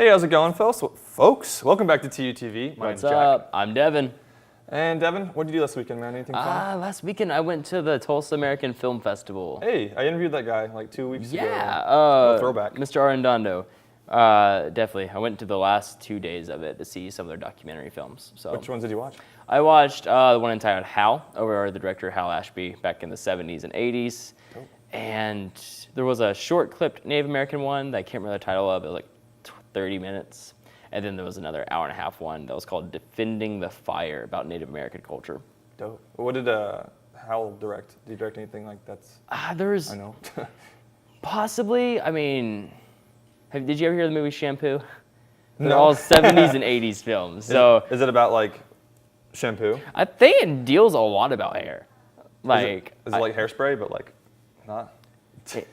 Hey, how's it going, folks? Welcome back to TUTV. My name's What's Jack. up? I'm Devin. And Devin, what did you do last weekend, man? Anything fun? Last weekend I went to the Tulsa American Film Festival. Hey, I interviewed that guy like 2 weeks ago. Yeah, throwback. Mr. Arredondo. Definitely. I went to the last 2 days of it to see some of their documentary films. So Which ones did you watch? I watched the one entitled Hal, over the director Hal Ashby back in the 70s and 80s. Cool. And there was a short clipped Native American one that I can't remember the title of. It was like 30 minutes. And then there was another hour-and-a-half one that was called Defending the Fire, about Native American culture. Dope. What did Hal direct? Did he direct anything like that's? There's I know. possibly. I mean, did you ever hear the movie Shampoo? They're No. all 70s and 80s films. So Is it about like shampoo? I think it deals a lot about hair. Like, Is it like hairspray, but like not?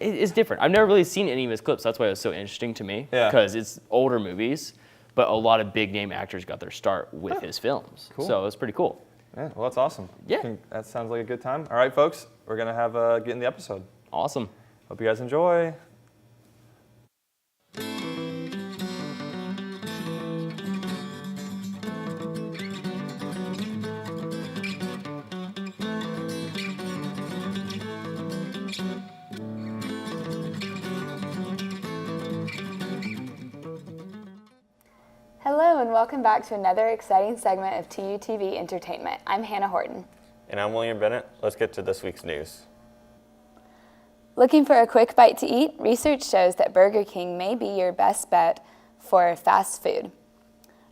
It's different. I've never really seen any of his clips. That's why it was so interesting to me. Yeah. Because it's older movies, but a lot of big name actors got their start with his films. Cool. So it was pretty cool. Yeah, well, that's awesome. Yeah. That sounds like a good time. All right, folks, we're gonna have get in the episode. Awesome. Hope you guys enjoy. Hello and welcome back to another exciting segment of TUTV Entertainment. I'm Hannah Horton. And I'm William Bennett. Let's get to this week's news. Looking for a quick bite to eat? Research shows that Burger King may be your best bet for fast food.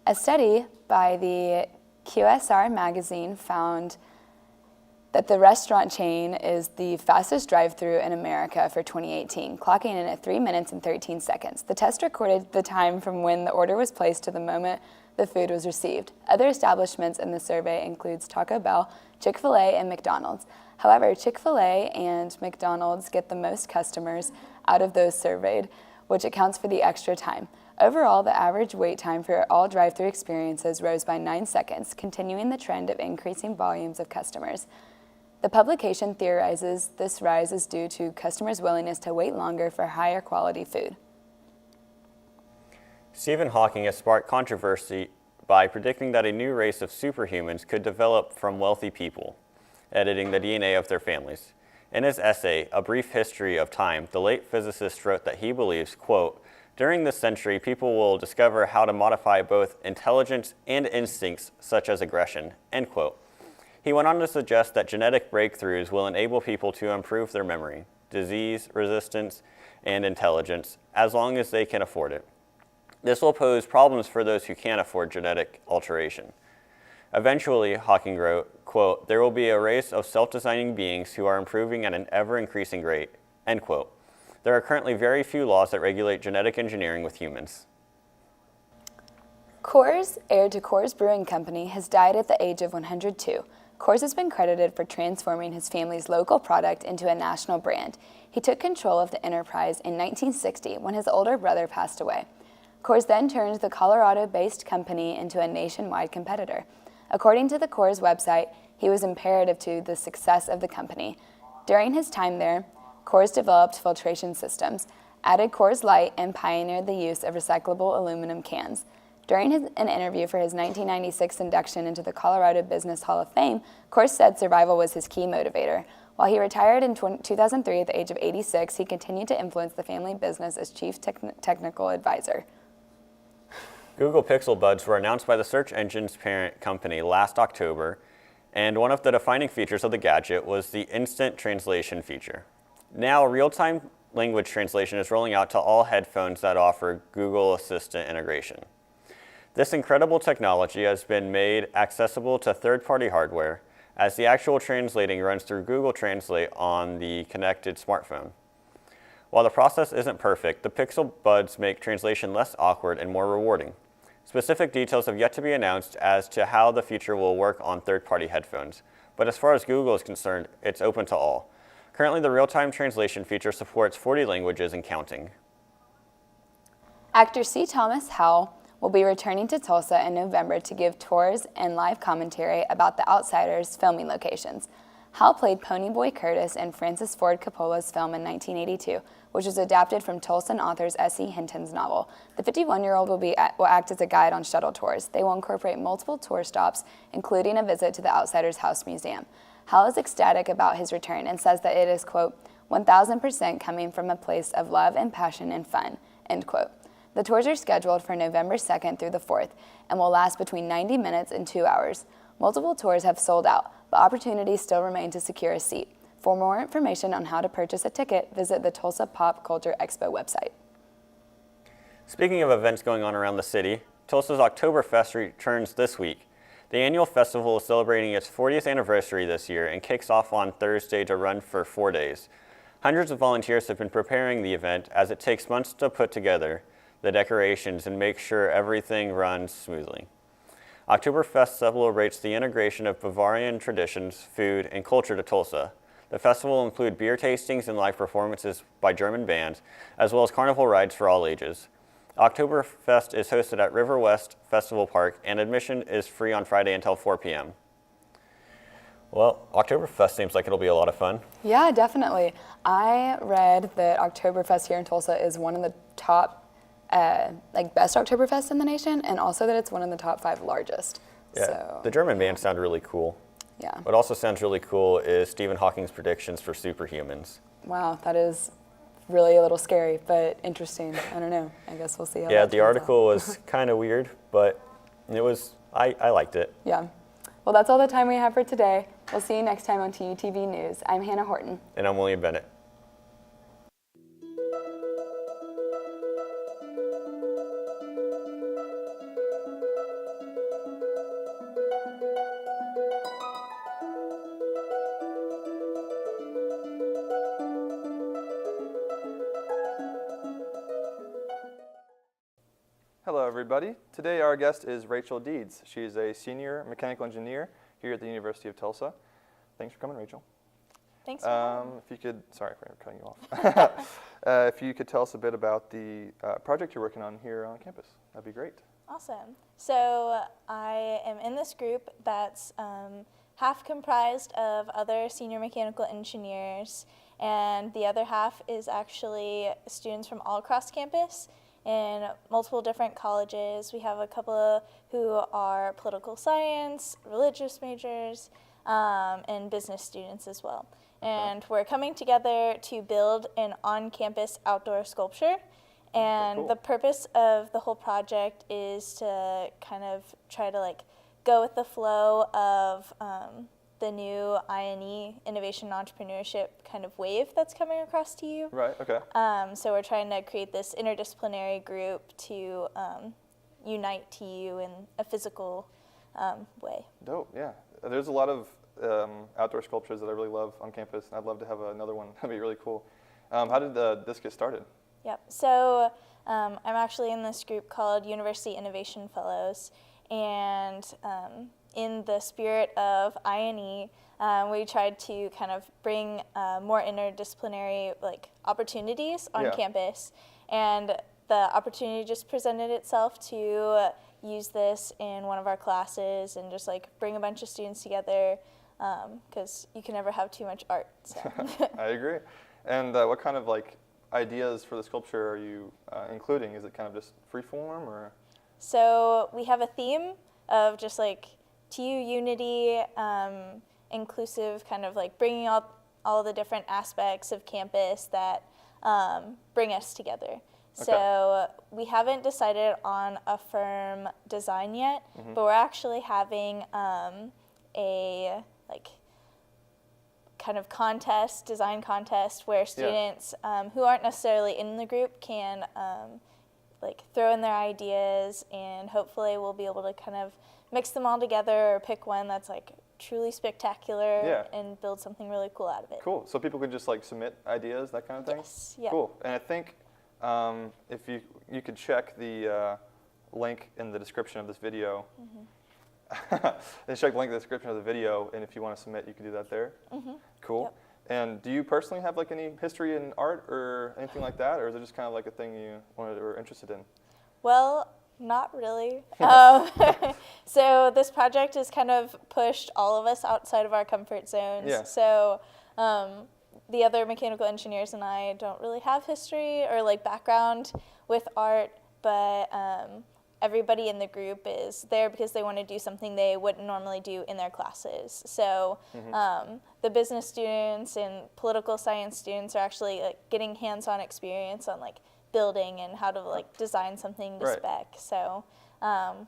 A study by the QSR magazine found that the restaurant chain is the fastest drive-thru in America for 2018, clocking in at 3 minutes and 13 seconds. The test recorded the time from when the order was placed to the moment the food was received. Other establishments in the survey includes Taco Bell, Chick-fil-A, and McDonald's. However, Chick-fil-A and McDonald's get the most customers out of those surveyed, which accounts for the extra time. Overall, the average wait time for all drive-thru experiences rose by 9 seconds, continuing the trend of increasing volumes of customers. The publication theorizes this rise is due to customers' willingness to wait longer for higher quality food. Stephen Hawking has sparked controversy by predicting that a new race of superhumans could develop from wealthy people, editing the DNA of their families. In his essay, A Brief History of Time, the late physicist wrote that he believes, quote, "During this century, people will discover how to modify both intelligence and instincts such as aggression," end quote. He went on to suggest that genetic breakthroughs will enable people to improve their memory, disease resistance, and intelligence, as long as they can afford it. This will pose problems for those who can't afford genetic alteration. Eventually, Hawking wrote, quote, "There will be a race of self-designing beings who are improving at an ever-increasing rate," end quote. There are currently very few laws that regulate genetic engineering with humans. Coors, heir to Coors Brewing Company, has died at the age of 102. Coors has been credited for transforming his family's local product into a national brand. He took control of the enterprise in 1960 when his older brother passed away. Coors then turned the Colorado-based company into a nationwide competitor. According to the Coors website, he was imperative to the success of the company. During his time there, Coors developed filtration systems, added Coors Light, and pioneered the use of recyclable aluminum cans. During an interview for his 1996 induction into the Colorado Business Hall of Fame, Coors said survival was his key motivator. While he retired in 2003 at the age of 86, he continued to influence the family business as chief technical advisor. Google Pixel Buds were announced by the search engine's parent company last October, and one of the defining features of the gadget was the instant translation feature. Now, real-time language translation is rolling out to all headphones that offer Google Assistant integration. This incredible technology has been made accessible to third-party hardware, as the actual translating runs through Google Translate on the connected smartphone. While the process isn't perfect, the Pixel Buds make translation less awkward and more rewarding. Specific details have yet to be announced as to how the feature will work on third-party headphones, but as far as Google is concerned, it's open to all. Currently, the real-time translation feature supports 40 languages and counting. Actor C. Thomas Howell will be returning to Tulsa in November to give tours and live commentary about The Outsiders filming locations. Hal played Ponyboy Curtis in Francis Ford Coppola's film in 1982, which was adapted from Tolson author S.E. Hinton's novel. The 51-year-old will act as a guide on shuttle tours. They will incorporate multiple tour stops, including a visit to the Outsiders House Museum. Hal is ecstatic about his return and says that it is, quote, 1,000% coming from a place of love and passion and fun, end quote. The tours are scheduled for November 2nd through the 4th and will last between 90 minutes and 2 hours. Multiple tours have sold out, but opportunities still remain to secure a seat. For more information on how to purchase a ticket, visit the Tulsa Pop Culture Expo website. Speaking of events going on around the city, Tulsa's Oktoberfest returns this week. The annual festival is celebrating its 40th anniversary this year and kicks off on Thursday to run for 4 days. Hundreds of volunteers have been preparing the event as it takes months to put together the decorations and make sure everything runs smoothly. Oktoberfest celebrates the integration of Bavarian traditions, food, and culture to Tulsa. The festival will include beer tastings and live performances by German bands, as well as carnival rides for all ages. Oktoberfest is hosted at River West Festival Park, and admission is free on Friday until 4 p.m. Well, Oktoberfest seems like it'll be a lot of fun. Yeah, definitely. I read that Oktoberfest here in Tulsa is one of the top best Oktoberfest in the nation, and also that it's one of the top 5 largest. Yeah, so, the German bands sound really cool. Yeah. What also sounds really cool is Stephen Hawking's predictions for superhumans. Wow, that is really a little scary, but interesting. I don't know. I guess we'll see how Yeah, that the turns article out. was kind of weird, but it was, I liked it. Yeah. Well, that's all the time we have for today. We'll see you next time on TUTV News. I'm Hannah Horton. And I'm William Bennett. Hello, everybody. Today, our guest is Rachel Deeds. She's a senior mechanical engineer here at the University of Tulsa. Thanks for coming, Rachel. Thanks for having me. If you could, sorry for cutting you off. If you could tell us a bit about the project you're working on here on campus, that'd be great. Awesome. So I am in this group that's half comprised of other senior mechanical engineers, and the other half is actually students from all across campus in multiple different colleges. We have a couple who are political science, religious majors, and business students as well. And we're coming together to build an on-campus outdoor sculpture. And cool. The purpose of the whole project is to kind of try to go with the flow of the new INE, Innovation and Entrepreneurship kind of wave that's coming across TU. Right, okay. So we're trying to create this interdisciplinary group to unite TU in a physical way. Dope, yeah. There's a lot of outdoor sculptures that I really love on campus, and I'd love to have another one. That'd be really cool. How did this get started? Yep. So I'm actually in this group called University Innovation Fellows, and in the spirit of INE, we tried to kind of bring more interdisciplinary opportunities on campus, and the opportunity just presented itself to use this in one of our classes and just bring a bunch of students together, because you can never have too much art. So. I agree. And what kind of ideas for the sculpture are you including? Is it kind of just free form, or? So we have a theme of just TU unity, inclusive, kind of bringing all the different aspects of campus that bring us together. Okay. So we haven't decided on a firm design yet, but we're actually having a kind of design contest where students who aren't necessarily in the group can throw in their ideas, and hopefully we'll be able to kind of mix them all together or pick one that's truly spectacular and build something really cool out of it. Cool. So people could just submit ideas, that kind of thing? Yes. Yeah. Cool. And I think if you could check the link in the description of this video. And check the link in the description of the video, and if you want to submit, you can do that there. Cool. Yep. And do you personally have any history in art or anything like that, or is it just kind of a thing you wanted or interested in? Well, Not really. So this project has kind of pushed all of us outside of our comfort zones. Yeah. So the other mechanical engineers and I don't really have history or like background with art, but everybody in the group is there because they want to do something they wouldn't normally do in their classes. So the business students and political science students are actually like getting hands-on experience on like building and how to like design something to Right. spec. So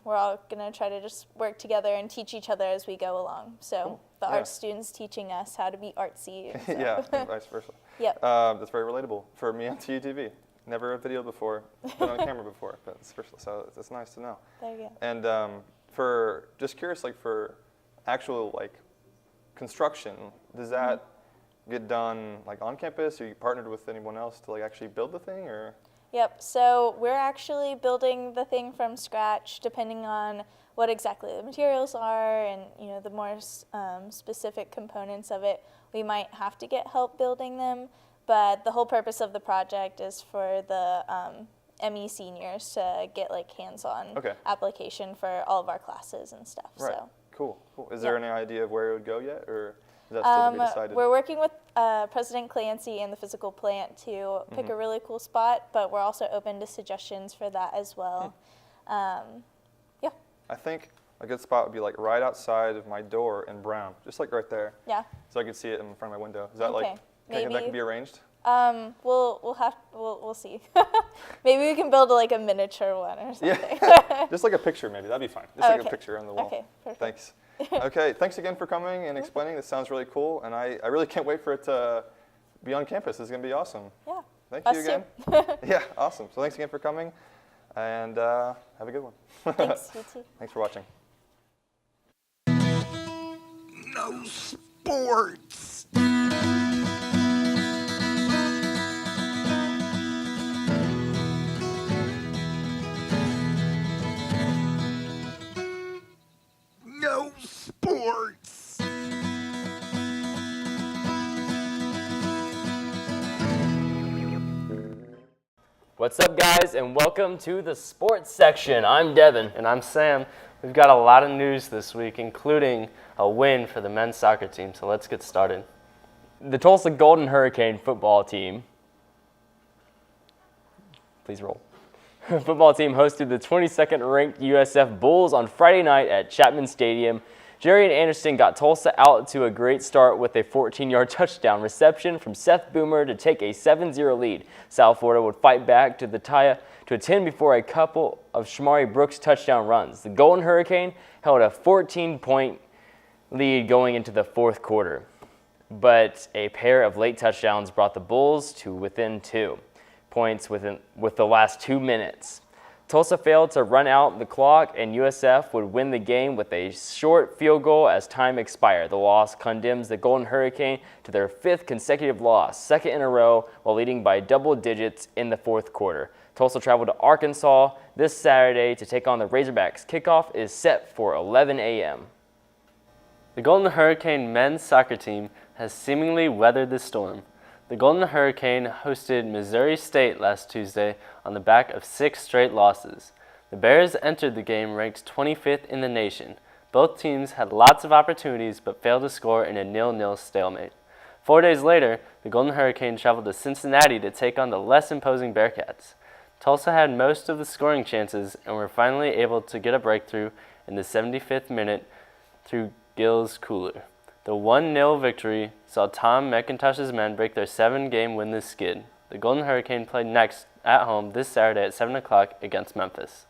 we're all gonna try to just work together and teach each other as we go along. So the Yeah. art students teaching us how to be artsy. So. Yeah, and vice versa. Yep. That's very relatable for me on TUTV. Never a video before, been on camera before, but so it's nice to know. There you go. And for just curious, like for actual like construction, does that get done like on campus? Or you partnered with anyone else to like actually build the thing, or? Yep, so we're actually building the thing from scratch depending on what exactly the materials are and the more specific components of it. We might have to get help building them, but the whole purpose of the project is for the ME seniors to get like hands-on application for all of our classes and stuff. Right, So. cool. Is there any idea of where it would go yet, or is that still to be decided? We're working with President Clancy and the physical plant to pick a really cool spot, but we're also open to suggestions for that as well. Yeah. I think a good spot would be like right outside of my door in Brown, just like right there. Yeah. So I could see it in front of my window. Is that Okay, like, that maybe- can be arranged? We'll see. Maybe we can build like a miniature one or something. Yeah, just like a picture maybe, that'd be fine. Just like a Okay. picture on the wall. Okay, perfect. Thanks. Okay, thanks again for coming and explaining. This sounds really cool, and I really can't wait for it to be on campus. This is gonna be awesome. Yeah. Thank Us you again. too. Yeah, awesome. So thanks again for coming, and have a good one. Thanks, you too. Thanks for watching. No sports. No sports. What's up, guys, and welcome to the sports section. I'm Devin. And I'm Sam. We've got a lot of news this week, including a win for the men's soccer team, so let's get started. The Tulsa Golden Hurricane football team, please roll. Football team hosted the 22nd ranked USF Bulls on Friday night at Chapman Stadium. Jerry and Anderson got Tulsa out to a great start with a 14-yard touchdown reception from Seth Boomer to take a 7-0 lead. South Florida would fight back to a 10 before a couple of Shamari Brooks touchdown runs. The Golden Hurricane held a 14-point lead going into the fourth quarter, but a pair of late touchdowns brought the Bulls to within 2 points with the last 2 minutes. Tulsa failed to run out the clock, and USF would win the game with a short field goal as time expired. The loss condemns the Golden Hurricane to their 5th consecutive loss, 2nd in a row, while leading by double digits in the fourth quarter. Tulsa traveled to Arkansas this Saturday to take on the Razorbacks. Kickoff is set for 11 a.m. The Golden Hurricane men's soccer team has seemingly weathered the storm. The Golden Hurricane hosted Missouri State last Tuesday on the back of 6 straight losses. The Bears entered the game ranked 25th in the nation. Both teams had lots of opportunities but failed to score in a 0-0 stalemate. 4 days later, the Golden Hurricane traveled to Cincinnati to take on the less imposing Bearcats. Tulsa had most of the scoring chances and were finally able to get a breakthrough in the 75th minute through Gil's Cooler. The 1-0 victory saw Tom McIntosh's men break their 7-game winless skid. The Golden Hurricane played next at home this Saturday at 7 o'clock against Memphis.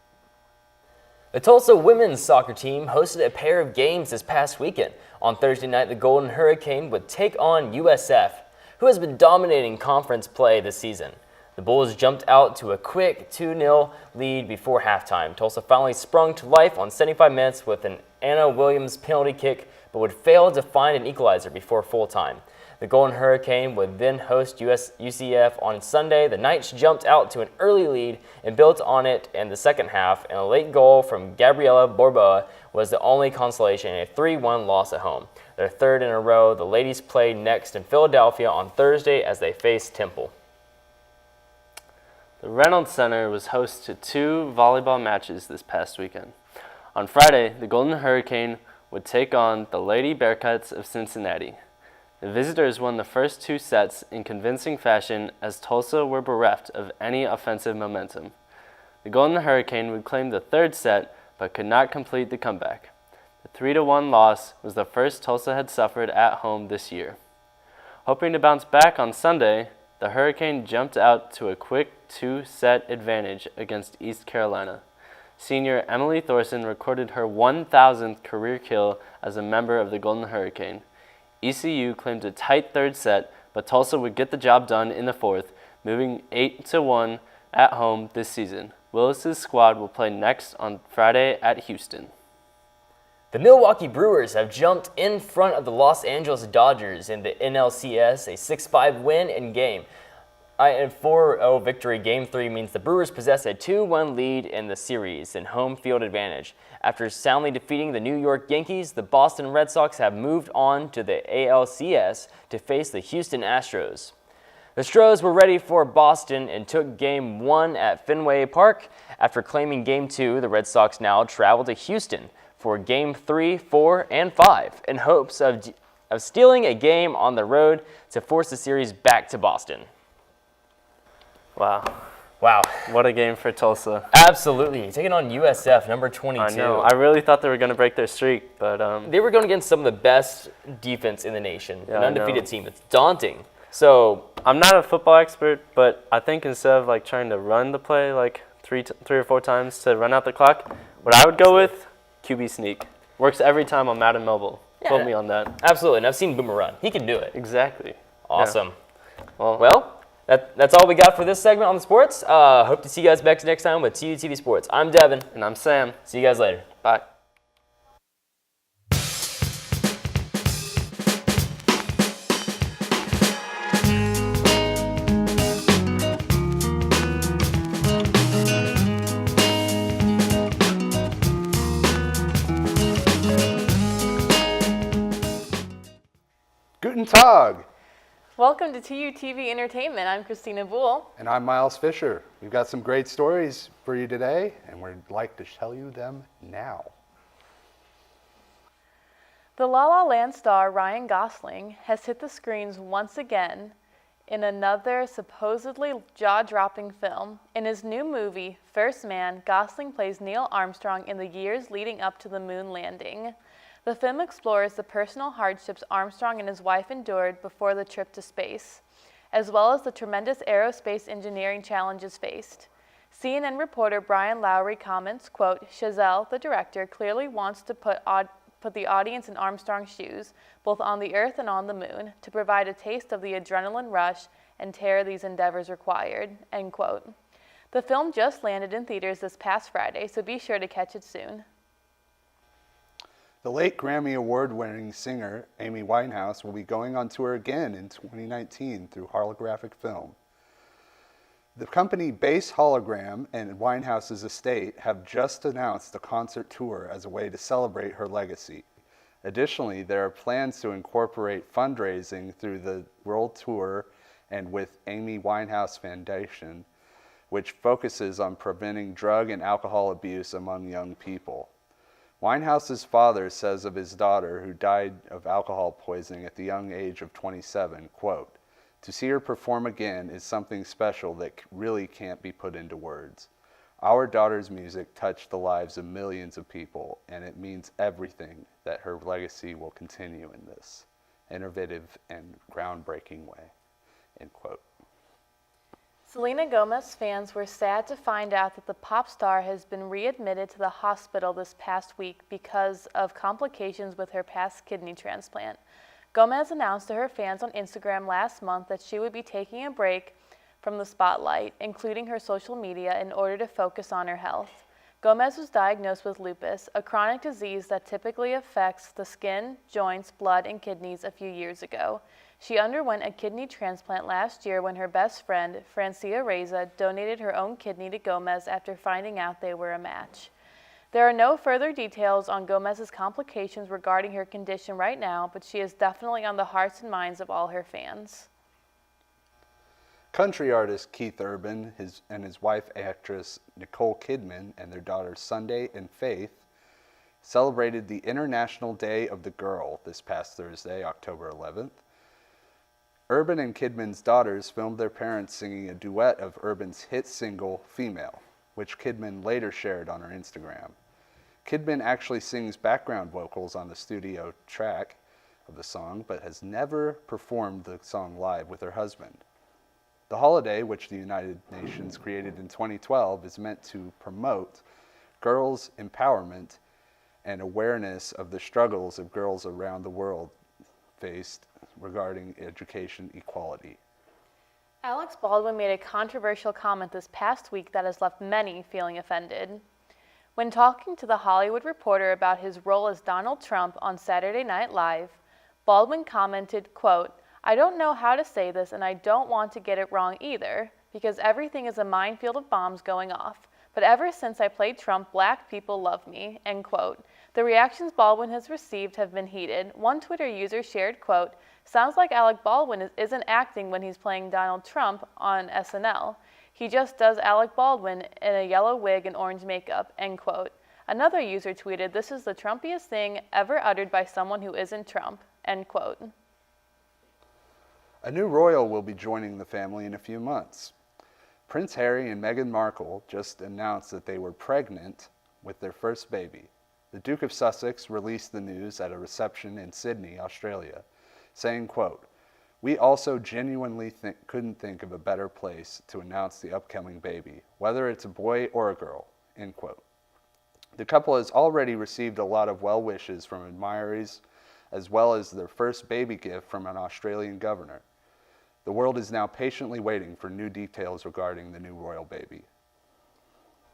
The Tulsa women's soccer team hosted a pair of games this past weekend. On Thursday night, the Golden Hurricane would take on USF, who has been dominating conference play this season. The Bulls jumped out to a quick 2-0 lead before halftime. Tulsa finally sprung to life on 75 minutes with an Anna Williams penalty kick, but would fail to find an equalizer before full time. The Golden Hurricane would then host UCF on Sunday. The Knights jumped out to an early lead and built on it in the second half, and a late goal from Gabriela Borboa was the only consolation in a 3-1 loss at home. Their 3rd in a row, the ladies played next in Philadelphia on Thursday as they faced Temple. The Reynolds Center was host to 2 volleyball matches this past weekend. On Friday, the Golden Hurricane would take on the Lady Bearcats of Cincinnati. The visitors won the first 2 sets in convincing fashion as Tulsa were bereft of any offensive momentum. The Golden Hurricane would claim the 3rd set but could not complete the comeback. The 3-1 loss was the first Tulsa had suffered at home this year. Hoping to bounce back on Sunday, the Hurricane jumped out to a quick 2-set advantage against East Carolina. Senior Emily Thorson recorded her 1,000th career kill as a member of the Golden Hurricane. ECU claimed a tight 3rd set, but Tulsa would get the job done in the 4th, moving 8-1 at home this season. Willis's squad will play next on Friday at Houston. The Milwaukee Brewers have jumped in front of the Los Angeles Dodgers in the NLCS, a 6-5 win in game. A 4-0 victory. Game 3 means the Brewers possess a 2-1 lead in the series and home field advantage. After soundly defeating the New York Yankees, the Boston Red Sox have moved on to the ALCS to face the Houston Astros. The Stros were ready for Boston and took Game 1 at Fenway Park. After claiming Game 2, the Red Sox now travel to Houston for Game 3, 4, and 5 in hopes of stealing a game on the road to force the series back to Boston. Wow. Wow. What a game for Tulsa. Absolutely. Taking on USF, number 22. I know. I really thought they were going to break their streak, but They were going against some of the best defense in the nation. Yeah, An I undefeated know. team. It's daunting. So I'm not a football expert, but I think instead of like trying to run the play like three or four times to run out the clock, what I would go with, QB sneak. Works every time on Madden Mobile. Yeah. Quote me on that. absolutely. And I've seen Boomer run. He can do it. Exactly. Awesome. Yeah. Well, Well, that's all we got for this segment on the sports. Hope to see you guys back next time with TUTV Sports. I'm Devin. and I'm Sam. See you guys later. Bye. Guten Tag, Welcome to TUTV Entertainment. I'm Christina Buhl. and I'm Miles Fisher. We've got some great stories for you today, and we'd like to tell you them now. The La La Land star Ryan Gosling has hit the screens once again in another supposedly jaw-dropping film. In his new movie, First Man, Gosling plays Neil Armstrong in the years leading up to the moon landing. The film explores the personal hardships Armstrong and his wife endured before the trip to space, as well as the tremendous aerospace engineering challenges faced. CNN reporter Brian Lowry comments, quote, Chazelle, the director, clearly wants to put the audience in Armstrong's shoes, both on the Earth and on the moon, to provide a taste of the adrenaline rush and terror these endeavors required, end quote. The film just landed in theaters this past Friday, so be sure to catch it soon. The late Grammy Award-winning singer Amy Winehouse will be going on tour again in 2019 through holographic film. The company Base Hologram and Winehouse's estate have just announced a concert tour as a way to celebrate her legacy. Additionally, there are plans to incorporate fundraising through the world tour and with Amy Winehouse Foundation, which focuses on preventing drug and alcohol abuse among young people. Winehouse's father says of his daughter, who died of alcohol poisoning at the young age of 27, quote, "To see her perform again is something special that really can't be put into words. Our daughter's music touched the lives of millions of people, and it means everything that her legacy will continue in this innovative and groundbreaking way," end quote. Selena Gomez fans were sad to find out that the pop star has been readmitted to the hospital this past week because of complications with her past kidney transplant. Gomez announced to her fans on Instagram last month that she would be taking a break from the spotlight, including her social media, in order to focus on her health. Gomez was diagnosed with lupus, a chronic disease that typically affects the skin, joints, blood, and kidneys a few years ago. She underwent a kidney transplant last year when her best friend, Francia Reza, donated her own kidney to Gomez after finding out they were a match. There are no further details on Gomez's complications regarding her condition right now, but she is definitely on the hearts and minds of all her fans. Country artist Keith Urban and his wife, actress Nicole Kidman, and their daughters Sunday and Faith celebrated the International Day of the Girl this past Thursday, October 11th. Urban and Kidman's daughters filmed their parents singing a duet of Urban's hit single, Female, which Kidman later shared on her Instagram. Kidman actually sings background vocals on the studio track of the song, but has never performed the song live with her husband. The holiday, which the United Nations created in 2012, is meant to promote girls' empowerment and awareness of the struggles of girls around the world faced regarding education equality. Alex Baldwin made a controversial comment this past week that has left many feeling offended. When talking to The Hollywood Reporter about his role as Donald Trump on Saturday Night Live, Baldwin commented, quote, "I don't know how to say this and I don't want to get it wrong either, because everything is a minefield of bombs going off. But ever since I played Trump, black people love me," end quote. The reactions Baldwin has received have been heated. One Twitter user shared, quote, "Sounds like Alec Baldwin isn't acting when he's playing Donald Trump on SNL. He just does Alec Baldwin in a yellow wig and orange makeup," end quote. Another user tweeted, "This is the Trumpiest thing ever uttered by someone who isn't Trump," end quote. A new royal will be joining the family in a few months. Prince Harry and Meghan Markle just announced that they were pregnant with their first baby. The Duke of Sussex released the news at a reception in Sydney, Australia, saying, quote, "We also genuinely couldn't think of a better place to announce the upcoming baby, whether it's a boy or a girl," end quote. The couple has already received a lot of well wishes from admirers, as well as their first baby gift from an Australian governor. The world is now patiently waiting for new details regarding the new royal baby.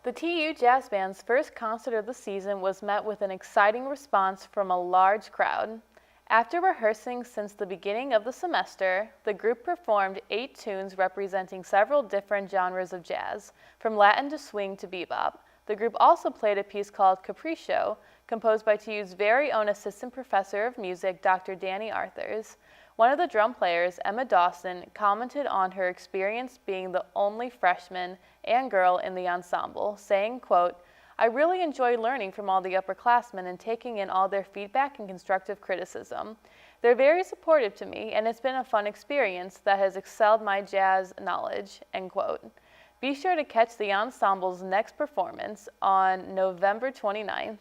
The TU Jazz Band's first concert of the season was met with an exciting response from a large crowd. After rehearsing since the beginning of the semester, the group performed 8 tunes representing several different genres of jazz, from Latin to swing to bebop. The group also played a piece called Capriccio, composed by TU's very own assistant professor of music, Dr. Danny Arthurs. One of the drum players, Emma Dawson, commented on her experience being the only freshman and girl in the ensemble, saying, quote, "I really enjoy learning from all the upperclassmen and taking in all their feedback and constructive criticism. They're very supportive to me, and it's been a fun experience that has excelled my jazz knowledge," end quote. Be sure to catch the ensemble's next performance on November 29th.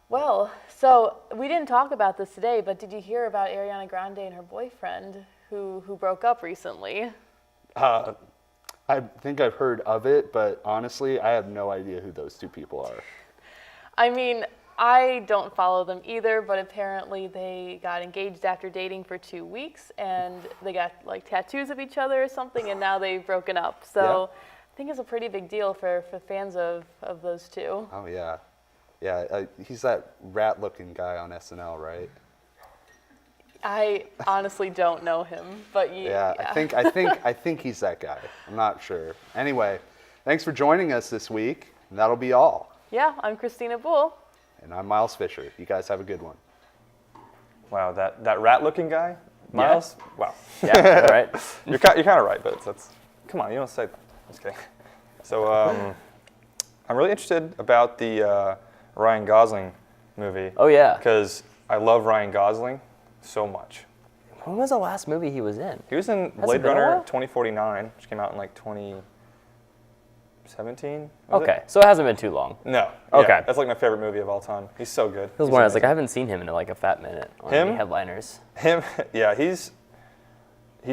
Well, so we didn't talk about this today, but did you hear about Ariana Grande and her boyfriend who broke up recently? I think I've heard of it, but honestly, I have no idea who those two people are. I mean, I don't follow them either, but apparently they got engaged after dating for 2 weeks, and they got like tattoos of each other or something, and now they've broken up. So Yeah. I think it's a pretty big deal for fans of those two. Oh, yeah. Yeah, he's that rat-looking guy on SNL, right? I honestly don't know him, but Yeah, I think he's that guy. I'm not sure. Anyway, thanks for joining us this week. And that'll be all. Yeah, I'm Christina Bull. And I'm Miles Fisher. You guys have a good one. Wow, that rat-looking guy, Miles. Yeah. Wow. Yeah, right. You're kind of right, but that's come on, you don't say that. Just kidding. So I'm really interested about the Ryan Gosling movie. Oh, yeah. Because I love Ryan Gosling so much. When was the last movie he was in? He was in Has it Blade been a Runner while? 2049, which came out in like 2017. was Okay, it? so it hasn't been too long. No. Okay. Yeah, that's like my favorite movie of all time. He's so good. I was He's wondering, I was like, I amazing. haven't seen him in like a fat minute on Him? any headliners. Him, yeah, he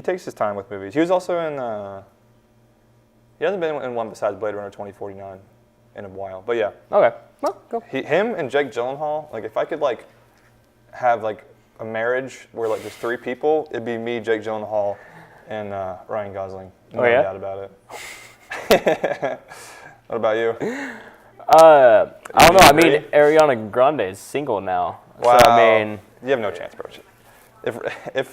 takes his time with movies. He was also in, he hasn't been in one besides Blade Runner 2049 in a while, but yeah. Okay, well, go. Him and Jake Gyllenhaal, like if I could like have like a marriage where like there's 3 people, it'd be me, Jake Gyllenhaal, and Ryan Gosling. No yeah? doubt about it. What about you? I don't know. I agree? mean, Ariana Grande is single now. Wow. So, I mean, you have no chance, bro. If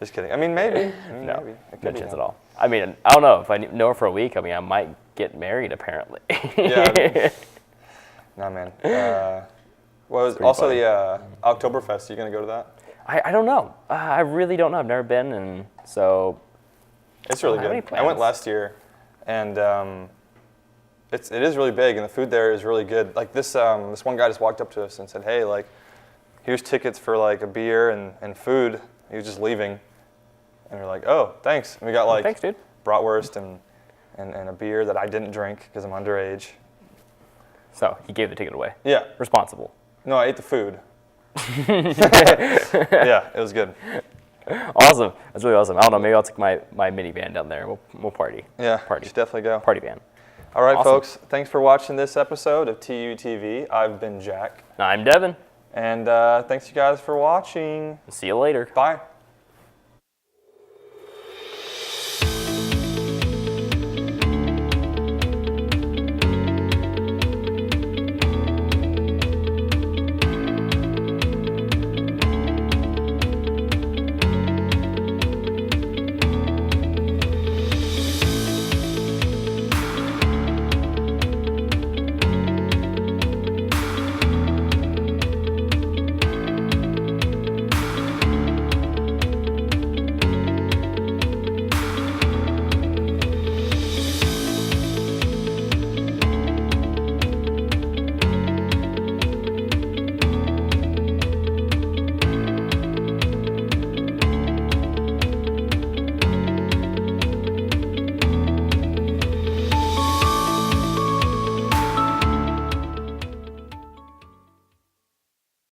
just kidding. I mean, maybe. no, Maybe. It could no be chance one. at all. I mean, I don't know. If I know her for a week, I mean, I might get married, apparently. Yeah. Nah, man. What was also funny. the Oktoberfest? You gonna go to that? I don't know. I really don't know. I've never been, and so It's really I don't have good. any I went plans. last year, and it is really big, and the food there is really good. Like this one guy just walked up to us and said, "Hey, like, here's tickets for like a beer and food." He was just leaving, and we're like, "Oh, thanks." And we got like thanks, dude. bratwurst and a beer that I didn't drink because I'm underage. So he gave the ticket away. Yeah. Responsible. No, I ate the food. Yeah, it was good. Awesome. That's really awesome. I don't know. Maybe I'll take my minivan down there. We'll party. Yeah, Party. you should definitely go. Party van. All right, Awesome. folks. Thanks for watching this episode of TUTV. I've been Jack. I'm Devin. And thanks you guys for watching. See you later. Bye.